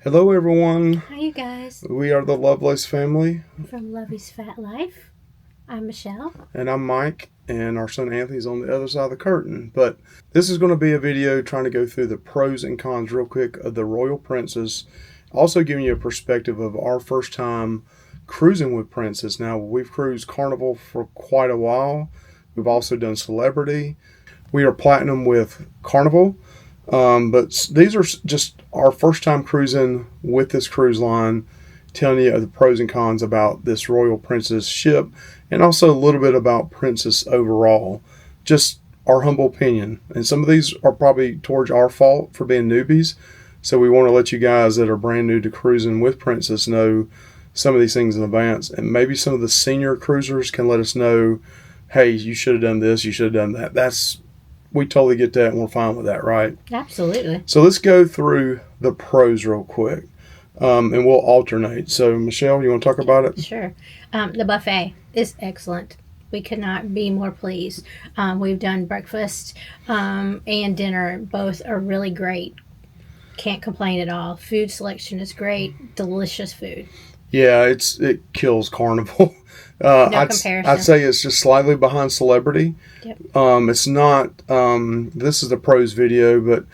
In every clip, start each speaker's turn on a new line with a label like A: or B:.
A: Hello, everyone.
B: Hi, you guys.
A: We are the Lovelace family,
B: From Lovey's Fat Life. I'm Michelle.
A: and I'm Mike, and our son Anthony's on the other side of the curtain. But this is going to be a video trying to go through the pros and cons real quick of the Royal Princess. Also giving you a perspective of our first time cruising with Princess. Now, we've cruised Carnival for quite a while. We've also done Celebrity. We are platinum with Carnival. But these are just our first time cruising with this cruise line, telling you the pros and cons about this Royal Princess ship, and also a little bit about Princess overall. Just our humble opinion. And some of these are probably towards our fault for being newbies. So we want to let you guys that are brand new to cruising with Princess know some of these things in advance. And maybe some of the senior cruisers can let us know, hey, you should have done this, you should have done that. We totally get that, and we're fine with that, right?
B: Absolutely.
A: So let's go through the pros real quick, and we'll alternate. So, Michelle, you want to talk about it?
B: Sure. The buffet is excellent. We could not be more pleased. We've done breakfast and dinner. Both are really great. Can't complain at all. Food selection is great. Delicious food.
A: Yeah, it kills Carnival.
B: No comparison.
A: I'd say it's just slightly behind Celebrity.
B: Yep.
A: It's not. This is the pros video, but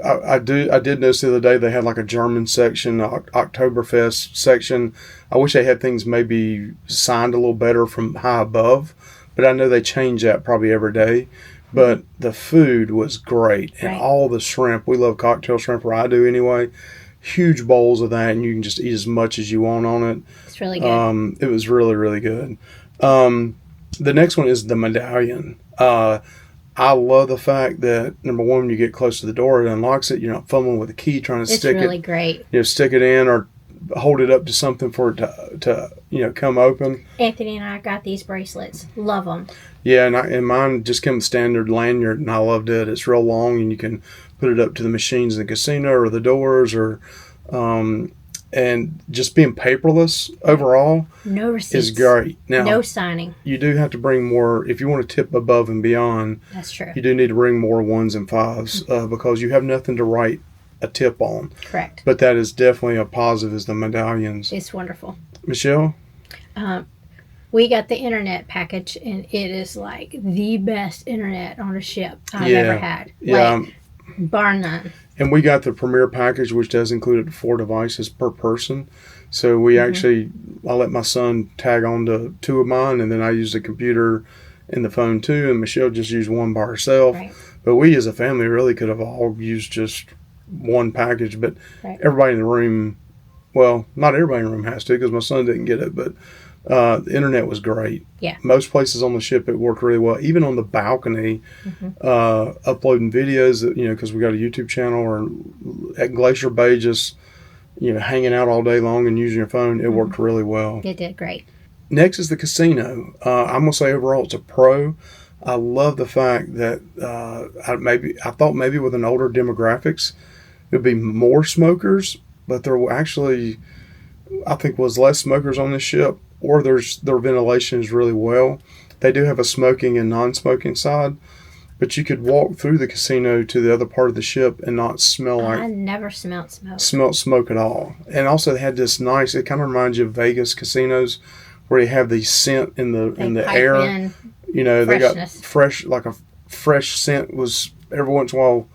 A: I did notice the other day they had like a German section, Oktoberfest section. I wish they had things maybe signed a little better from high above, but I know they change that probably every day. But the food was great, and
B: Right.
A: all the shrimp. We love cocktail shrimp, or I do anyway. Huge bowls of that, and you can just eat as much as you want on it.
B: It's really good.
A: It was really, really good. The next one is the medallion. I love the fact that, number one, when you get close to the door, it unlocks it. You're not fumbling with a key trying to
B: It's
A: stick
B: really
A: it.
B: great.
A: Stick it in or hold it up to something for it to come open.
B: Anthony and I got these bracelets. Love them.
A: Yeah, and mine just came with standard lanyard, and I loved it. It's real long, and you can put it up to the machines in the casino or the doors, or and just being paperless overall
B: No receipts.
A: is great. Now,
B: No signing.
A: you do have to bring more if you want to tip above and beyond.
B: That's true.
A: You do need to bring more ones and fives because you have nothing to write a tip on.
B: Correct.
A: But that is definitely a positive. Is the medallions.
B: It's wonderful.
A: Michelle?
B: We got the internet package, and it is like the best internet on a ship I've
A: Yeah.
B: ever had.
A: Yeah.
B: Like, bar none.
A: And we got the Premier package, which does include 4 devices per person. So we actually, I let my son tag on to 2 of mine, and then I use the computer and the phone too, and Michelle just used one by herself.
B: Right.
A: But we as a family really could have all used just one package, but
B: Right.
A: everybody in the room, well, not everybody in the room has to because my son didn't get it, but the internet was great.
B: Yeah.
A: Most places on the ship it worked really well. Even on the balcony, uploading videos, because we got a YouTube channel, or at Glacier Bay, just hanging out all day long and using your phone, it worked really well.
B: It did great.
A: Next is the casino. I'm gonna say overall it's a pro. I love the fact that I thought maybe with an older demographics there'd be more smokers, but there were actually, I think, was less smokers on this ship, or their ventilation is really well. They do have a smoking and non-smoking side, but you could walk through the casino to the other part of the ship and not smell like
B: I never smelled smoke.
A: smoke at all. And also they had this nice, it kind of reminds you of Vegas casinos where you have the scent in the
B: Pipe
A: air.
B: in
A: They got
B: freshness.
A: fresh, like a fresh scent was every once in a while,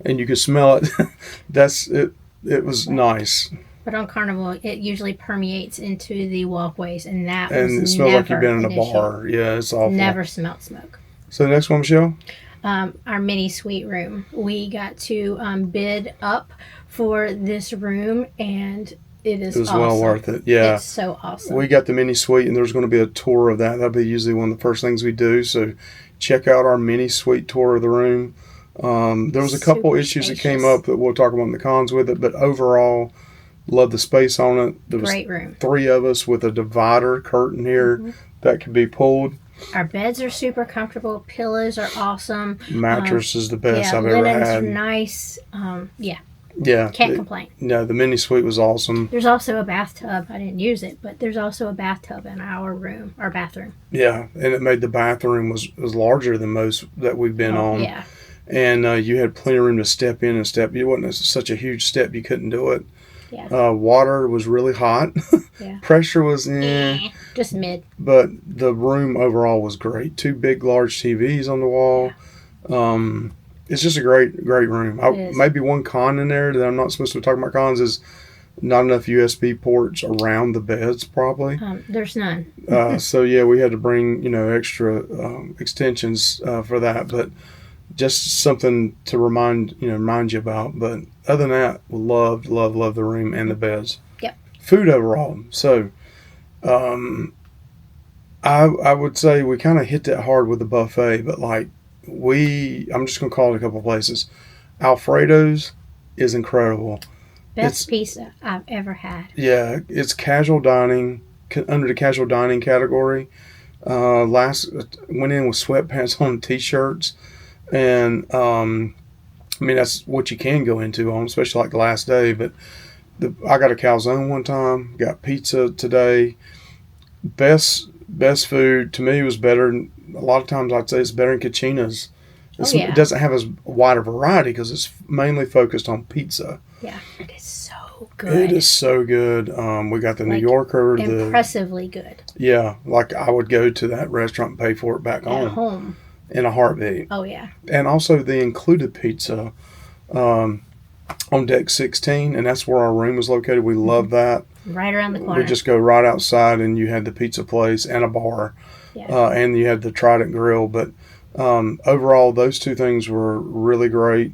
A: and you could smell it. That's it. It was nice.
B: But on Carnival, it usually permeates into the walkways, and that
A: And it
B: was
A: smells like
B: never
A: you've been in
B: an
A: a
B: issue.
A: bar. Yeah, it's awful.
B: Never smelled smoke.
A: So the next one, Michelle?
B: Our mini suite room. We got to bid up for this room, and it is
A: It was
B: awesome.
A: well worth it. Yeah.
B: It's so awesome.
A: We got the mini suite, and there's going to be a tour of that. That'll be usually one of the first things we do. So check out our mini suite tour of the room. There was a couple
B: Super
A: issues that
B: spacious.
A: came up that we'll talk about in the cons with it, but overall, love the space on it. There was
B: Great room.
A: 3 of us with a divider curtain here that could be pulled.
B: Our beds are super comfortable. Pillows are awesome.
A: Mattress is the best
B: Yeah,
A: I've ever
B: linens
A: had.
B: nice.
A: Yeah.
B: Can't complain.
A: No, the mini suite was awesome.
B: There's also a bathtub. I didn't use it, but there's also a bathtub in our bathroom.
A: Yeah, and it made the bathroom was larger than most that we've been on.
B: Yeah.
A: and you had plenty of room to step in and step. It wasn't such a huge step you couldn't do it.
B: Yeah.
A: Water was really hot.
B: Yeah.
A: Pressure was
B: just mid.
A: but the room overall was great. 2 big, large TVs on the wall.
B: Yeah.
A: It's just a great room. Maybe one con in there that I'm not supposed to talk about cons is not enough USB ports around the beds, probably.
B: There's none.
A: So yeah, we had to bring extra extensions for that, but just something to remind you about. But other than that, loved the room and the beds.
B: Yep.
A: Food overall. So, I would say we kind of hit that hard with the buffet, but like I'm just gonna call it a couple places. Alfredo's is incredible.
B: Best pizza I've ever had.
A: Yeah, it's casual dining, under the casual dining category. Went in with sweatpants on, t-shirts, and that's what you can go into on, especially like the last day. But I got a calzone one time, got pizza today. Best food to me was better. A lot of times I'd say it's better than Cucina's. It doesn't have as wide a variety because it's mainly focused on pizza.
B: Yeah, it is so good.
A: It is so good. We got the New Yorker.
B: Impressively good.
A: Yeah, like I would go to that restaurant and pay for it back home. In a heartbeat.
B: Oh, yeah.
A: And also the included pizza on deck 16, and that's where our room was located. We love that.
B: Right around the corner.
A: We just go right outside, and you had the pizza place and a bar.
B: Yeah.
A: And you had the Trident Grill. But overall, those 2 things were really great.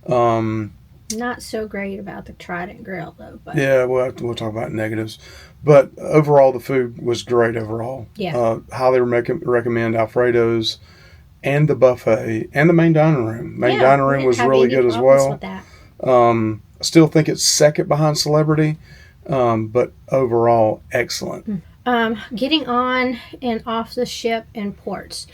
B: Not so great about the Trident Grill, though. But
A: yeah, we'll talk about negatives. But overall, the food was great overall.
B: Yeah.
A: Highly recommend Alfredo's and the buffet and the main dining room. Dining room was really good as well.
B: With that.
A: I still think it's second behind Celebrity, but overall, excellent.
B: Getting on and off the ship and ports.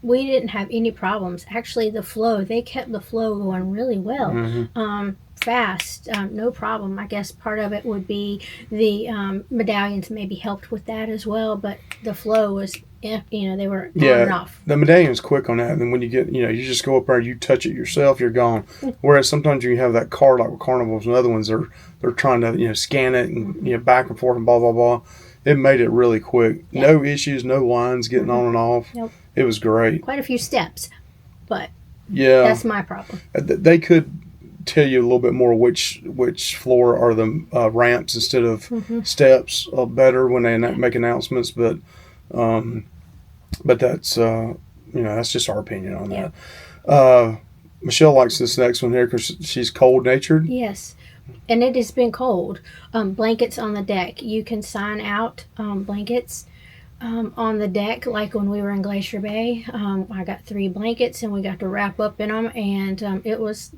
B: We didn't have any problems. Actually, they kept the flow going really well.
A: Mm-hmm.
B: Fast, no problem. I guess part of it would be the medallions maybe helped with that as well, but the flow was, they were on and off.
A: The medallion's quick on that, and when you get, you just go up there, you touch it yourself, you're gone. Whereas sometimes you have that card like with Carnivals and other ones, they're trying to, scan it and, back and forth and blah, blah, blah. It made it really quick. Yeah. No issues, no lines getting on and off.
B: Nope.
A: It was great.
B: Quite a few steps, but
A: that's
B: my problem.
A: They could tell you a little bit more which floor are the ramps instead of steps better when they make announcements, but that's that's just our opinion on that. Michelle likes this next one here because she's cold natured.
B: Yes. And it has been cold. Blankets on the deck. You can sign out blankets on the deck, like when we were in Glacier Bay. I got 3 blankets, and we got to wrap up in them, and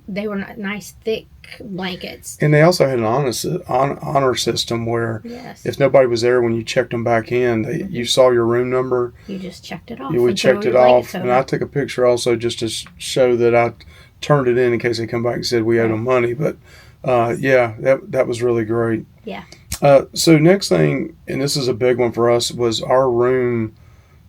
B: they were nice, thick blankets.
A: And they also had an honor system where if nobody was there when you checked them back in, you saw your room number.
B: You just checked it off.
A: We checked it off, and I took a picture also just to show that I turned it in case they come back and said we owed them money, but. That was really great.
B: Yeah.
A: So next thing, and this is a big one for us, was our room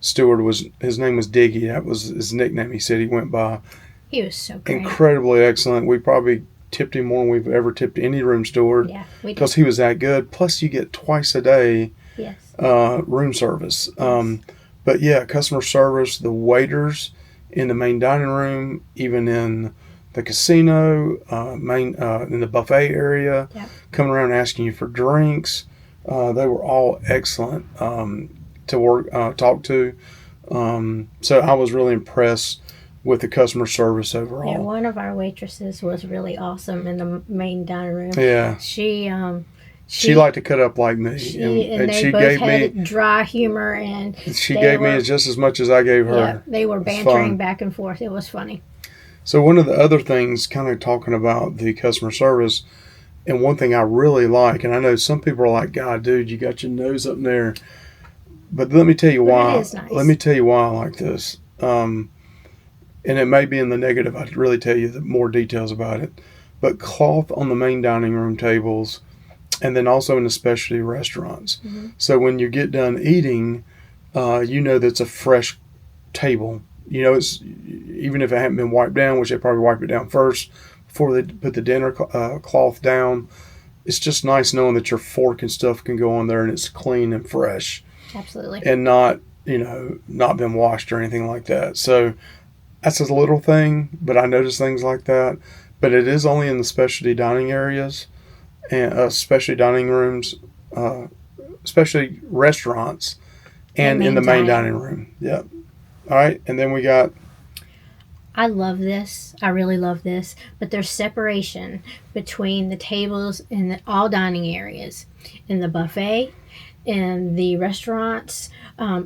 A: steward his name was Diggy. That was his nickname. He said he went by.
B: He was so great.
A: Incredibly excellent. We probably tipped him more than we've ever tipped any room steward.
B: Yeah, we did.
A: Because he was that good. Plus, you get twice a day.
B: Yes.
A: Room service. Yes. But yeah, customer service. The waiters in the main dining room, even in the casino, in the buffet area, coming around asking you for drinks. They were all excellent to talk to. So I was really impressed with the customer service overall.
B: Yeah, one of our waitresses was really awesome in the main dining room.
A: Yeah. She liked to cut up like me.
B: And they both had dry humor, and
A: she gave me just as much as I gave her.
B: Yeah, they were bantering back and forth. It was funny.
A: So one of the other things, kind of talking about the customer service, and one thing I really like, and I know some people are like, God, dude, you got your nose up there. But let me tell you why.
B: It is nice.
A: Let me tell you why I like this. And it may be in the negative. I'd really tell you more details about it. But cloth on the main dining room tables, and then also in the specialty restaurants. Mm-hmm. So when you get done eating, that's a fresh table you know, it's even if it hadn't been wiped down, which they probably wipe it down first before they put the dinner cloth down. It's just nice knowing that your fork and stuff can go on there and it's clean and fresh.
B: Absolutely.
A: And not, you know, not been washed or anything like that. So that's a little thing, but I notice things like that. But it is only in the specialty dining areas and specialty dining rooms, especially restaurants, and in the main dining room. Yep. All right, and then we got.
B: I love this. I really love this. But there's separation between the tables in all dining areas, in the buffet, in the restaurants,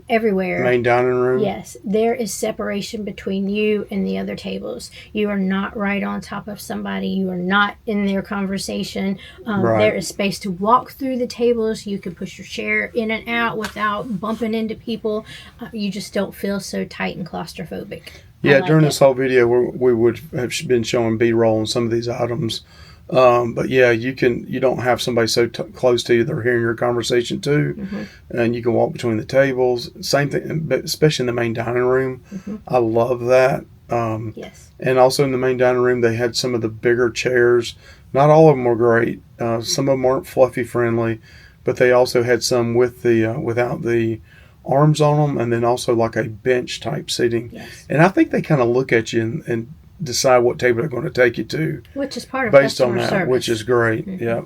B: everywhere.
A: Main dining room.
B: Yes, there is separation between you and the other tables. You are not right on top of somebody. You are not in their conversation.
A: Right.
B: There is space to walk through the tables. You can push your chair in and out without bumping into people. You just don't feel so tight and claustrophobic.
A: Yeah, during this whole video, we would have been showing B-roll on some of these items. But yeah, you don't have somebody so close to you they're hearing your conversation too, and you can walk between the tables. Same thing, but especially in the main dining room. I love that.
B: Yes.
A: And also in the main dining room, they had some of the bigger chairs. Not all of them were great. Some of them weren't fluffy friendly, but they also had some with the without the arms on them, and then also like a bench type seating.
B: Yes.
A: And I think they kind of look at you and decide what table they're going to take you to,
B: which is part of
A: based on
B: customer
A: that,
B: service.
A: which is great. Yeah.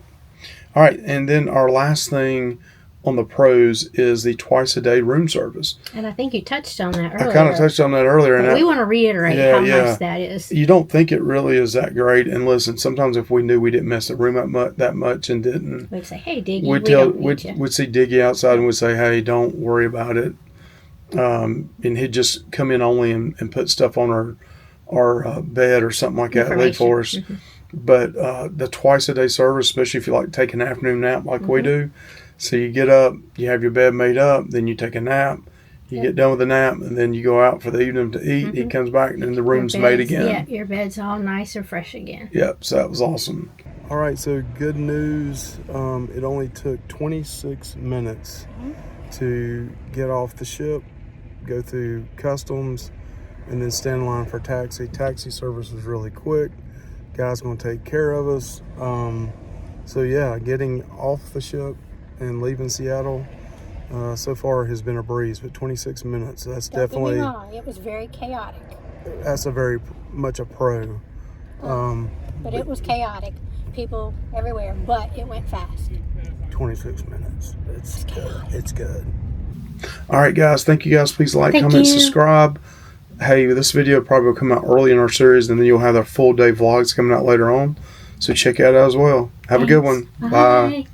A: All right, and then our last thing on the pros is the twice a day room service.
B: And I think you touched on that earlier.
A: I kind of touched on that earlier, and
B: we want to reiterate how nice that is.
A: You don't think it really is that great, and listen, sometimes if we knew we didn't mess the room up that much and didn't,
B: we'd say, "Hey, Diggy,"
A: we'd see Diggy outside and we'd say, "Hey, don't worry about it." And he'd just come in only and put stuff on our bed or something like that, leave for us. But the twice a day service, especially if you like take an afternoon nap like we do, so you get up, you have your bed made up, then you take a nap, you get done with the nap, and then you go out for the evening to eat. He comes back and then the room's made again.
B: Yeah, your bed's all nice and fresh again.
A: Yep, so that was awesome. All right, so good news. It only took 26 minutes to get off the ship, go through customs, and then stand in line for taxi. Taxi service was really quick. Guy's going to take care of us. So yeah, getting off the ship and leaving Seattle so far has been a breeze. But 26 minutes, that's definitely.
B: Don't get me wrong, it was very chaotic.
A: That's a very much a pro.
B: But it was chaotic. People everywhere, but it went fast.
A: 26 minutes. It's good. All right, guys. Thank you, guys. Please like, comment, subscribe. Hey, this video probably will come out early in our series, and then you'll have our full day vlogs coming out later on. So check it out as well. Have a good one. Bye.